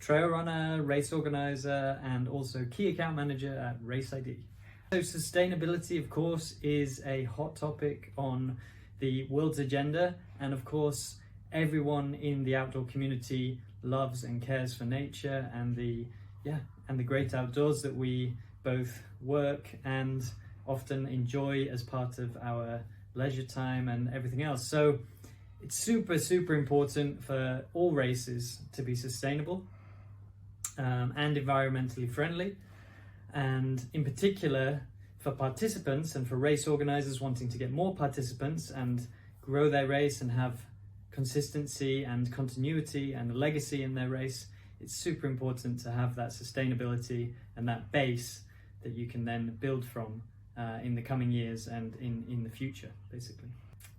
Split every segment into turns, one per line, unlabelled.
trail runner, race organizer, and also key account manager at RaceID. So sustainability, of course, is a hot topic on the world's agenda, and of course everyone in the outdoor community loves and cares for nature and the great outdoors that we both work and often enjoy as part of our leisure time and everything else. So it's super important for all races to be sustainable and environmentally friendly, and in particular for participants and for race organizers wanting to get more participants and grow their race and have consistency and continuity and a legacy in their race. It's super important to have that sustainability and that base that you can then build from in the coming years and in the future, basically.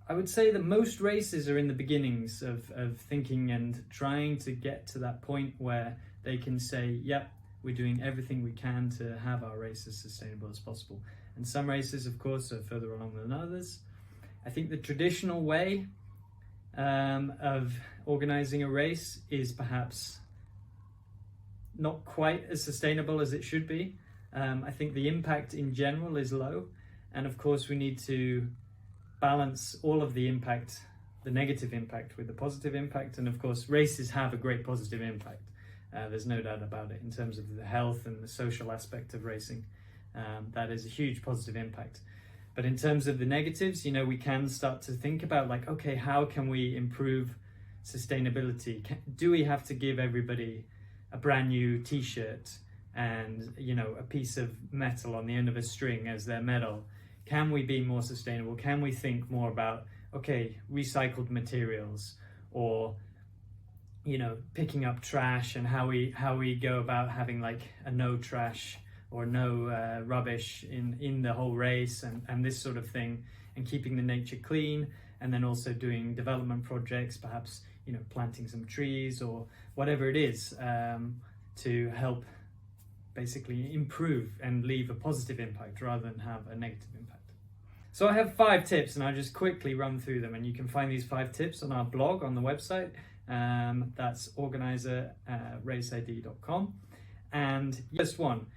I would say that most races are in the beginnings of thinking and trying to get to that point where they can say, yep, we're doing everything we can to have our race as sustainable as possible. And some races, of course, are further along than others. I think the traditional way of organizing a race is perhaps not quite as sustainable as it should be. I think the impact in general is low, and of course we need to balance all of the impact, the negative impact, with the positive impact. And of course races have a great positive impact, there's no doubt about it, in terms of the health and the social aspect of racing. That is a huge positive impact. But in terms of the negatives, we can start to think about, like, okay, how can we improve sustainability? Do we have to give everybody a brand new t-shirt and a piece of metal on the end of a string as their medal? Can we be more sustainable? Can we think more about, okay, recycled materials, or picking up trash, and how we go about having like a no trash or no rubbish in the whole race, and this sort of thing, and keeping the nature clean, and then also doing development projects, perhaps planting some trees or whatever it is, to help basically improve and leave a positive impact rather than have a negative impact. So I have 5 tips, and I'll just quickly run through them, and you can find these 5 tips on our blog on the website. That's organizer@raceid.com. And first one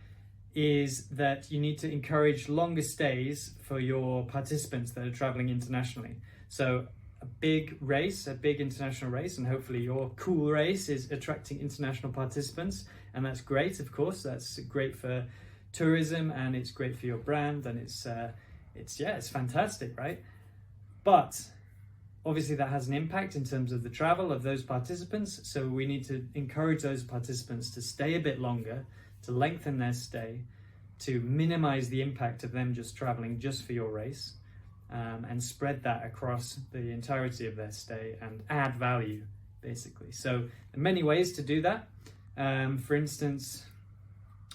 is that you need to encourage longer stays for your participants that are traveling internationally. So a big international race, and hopefully your cool race is attracting international participants, and that's great. Of course, that's great for tourism, and it's great for your brand, and it's fantastic, right? But obviously that has an impact in terms of the travel of those participants, so we need to encourage those participants to stay a bit longer, to lengthen their stay, to minimize the impact of them just traveling just for your race, and spread that across the entirety of their stay and add value, basically. So there are many ways to do that. For instance,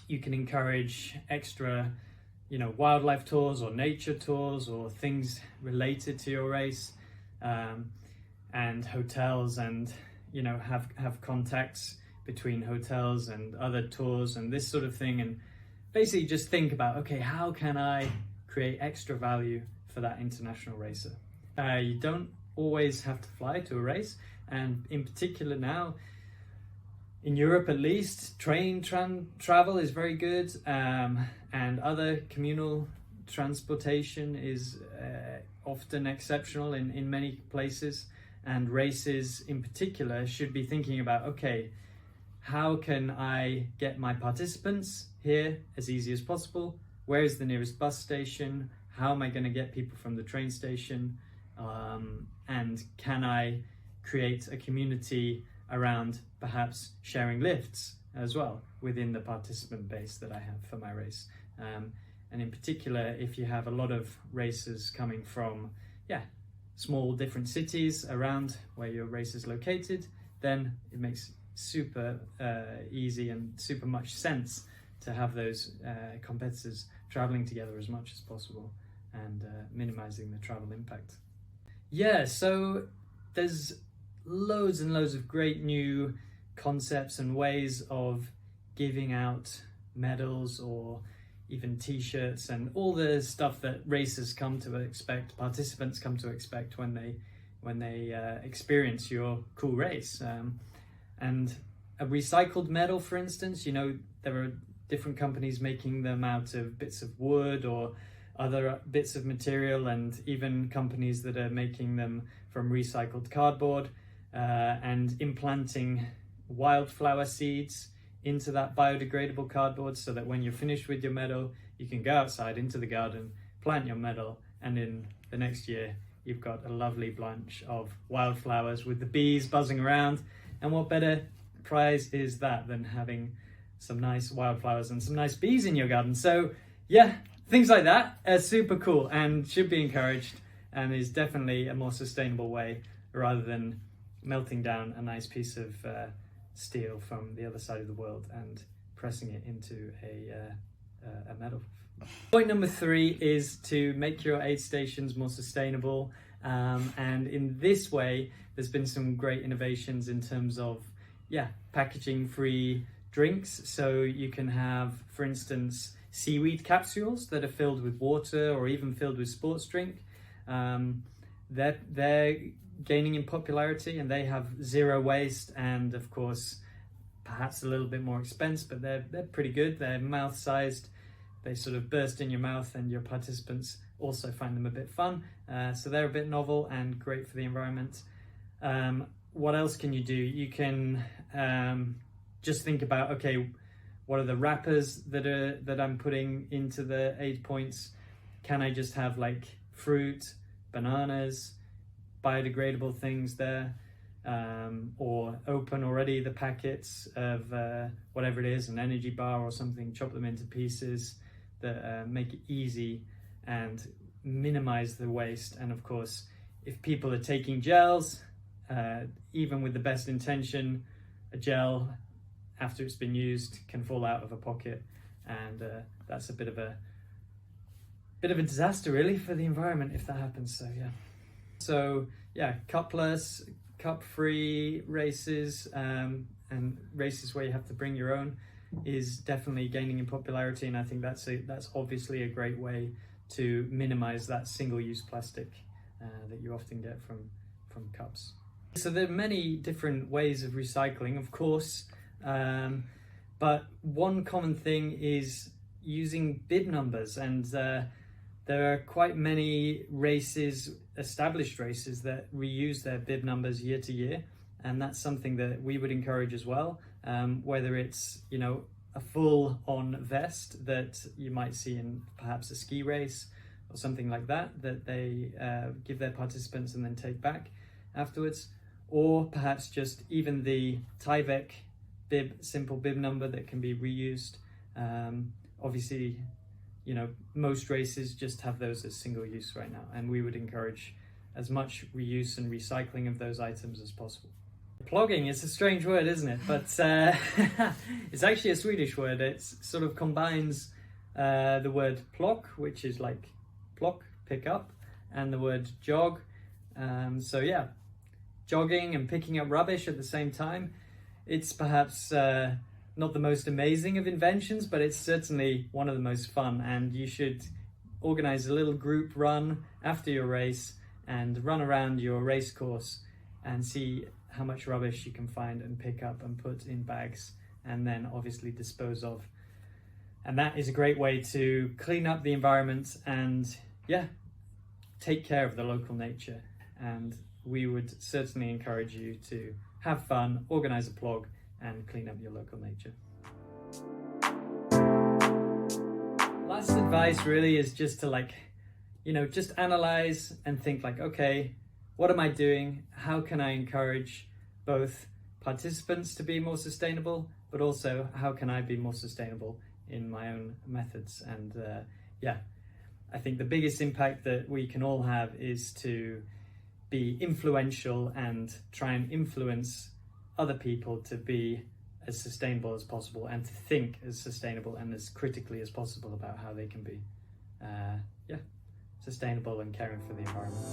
you can encourage extra wildlife tours or nature tours or things related to your race, and hotels, and have contacts between hotels and other tours and this sort of thing, and basically just think about, okay, how can I create extra value for that international racer? You don't always have to fly to a race, and in particular now in Europe, at least, train travel is very good, and other communal transportation is often exceptional in many places, and races in particular should be thinking about, okay, how can I get my participants here as easy as possible? Where is the nearest bus station? How am I going to get people from the train station? And can I create a community around perhaps sharing lifts as well within the participant base that I have for my race? And in particular, if you have a lot of racers coming from small different cities around where your race is located, then it makes super easy and super much sense to have those competitors traveling together as much as possible and minimizing the travel impact. So there's loads and loads of great new concepts and ways of giving out medals or even t-shirts and all the stuff that racers come to expect, participants come to expect when they experience your cool race. And a recycled metal, for instance, you know, there are different companies making them out of bits of wood or other bits of material, and even companies that are making them from recycled cardboard, and implanting wildflower seeds into that biodegradable cardboard, so that when you're finished with your meadow, you can go outside into the garden, plant your meadow, and in the next year you've got a lovely bunch of wildflowers with the bees buzzing around. And what better prize is that than having some nice wildflowers and some nice bees in your garden? So yeah, things like that are super cool and should be encouraged, and is definitely a more sustainable way, rather than melting down a nice piece of steel from the other side of the world and pressing it into a metal. Point number 3 is to make your aid stations more sustainable, and in this way there's been some great innovations in terms of packaging free drinks. So you can have, for instance, seaweed capsules that are filled with water or even filled with sports drink. They're gaining in popularity, and they have zero waste, and of course perhaps a little bit more expensive, but they're pretty good. They're mouth sized, they sort of burst in your mouth, and your participants also find them a bit fun. So they're a bit novel and great for the environment. What else can you do? You can just think about, okay, what are the wrappers that I'm putting into the aid points? Can I just have like fruit, bananas, biodegradable things there, or open already the packets of whatever it is, an energy bar or something, chop them into pieces that make it easy and minimize the waste. And of course, if people are taking gels, even with the best intention, a gel after it's been used can fall out of a pocket, and that's a bit of a disaster really for the environment if that happens. So yeah, cupless, cup-free races, and races where you have to bring your own is definitely gaining in popularity, and I think that's obviously a great way to minimize that single-use plastic that you often get from cups. So there are many different ways of recycling, of course, but one common thing is using bib numbers, and there are quite many races, established races, that reuse their bib numbers year to year, and that's something that we would encourage as well. Whether it's, you know, a full-on vest that you might see in perhaps a ski race or something like that, that they give their participants and then take back afterwards, or perhaps just even the Tyvek simple bib number that can be reused. Obviously, you know, most races just have those as single use right now, and we would encourage as much reuse and recycling of those items as possible. Plogging is a strange word, isn't it? But it's actually a Swedish word. It sort of combines the word plock, which is like plock, pick up, and the word jog. So yeah, jogging and picking up rubbish at the same time. It's perhaps not the most amazing of inventions, but it's certainly one of the most fun, and you should organize a little group run after your race and run around your race course and see how much rubbish you can find and pick up and put in bags, and then obviously dispose of. And that is a great way to clean up the environment and take care of the local nature. And we would certainly encourage you to have fun, organize a plog, and clean up your local nature. Last advice really is just to just analyze and think like, okay, what am I doing? How can I encourage both participants to be more sustainable, but also how can I be more sustainable in my own methods? And I think the biggest impact that we can all have is to be influential and try and influence other people to be as sustainable as possible, and to think as sustainable and as critically as possible about how they can be sustainable and caring for the environment.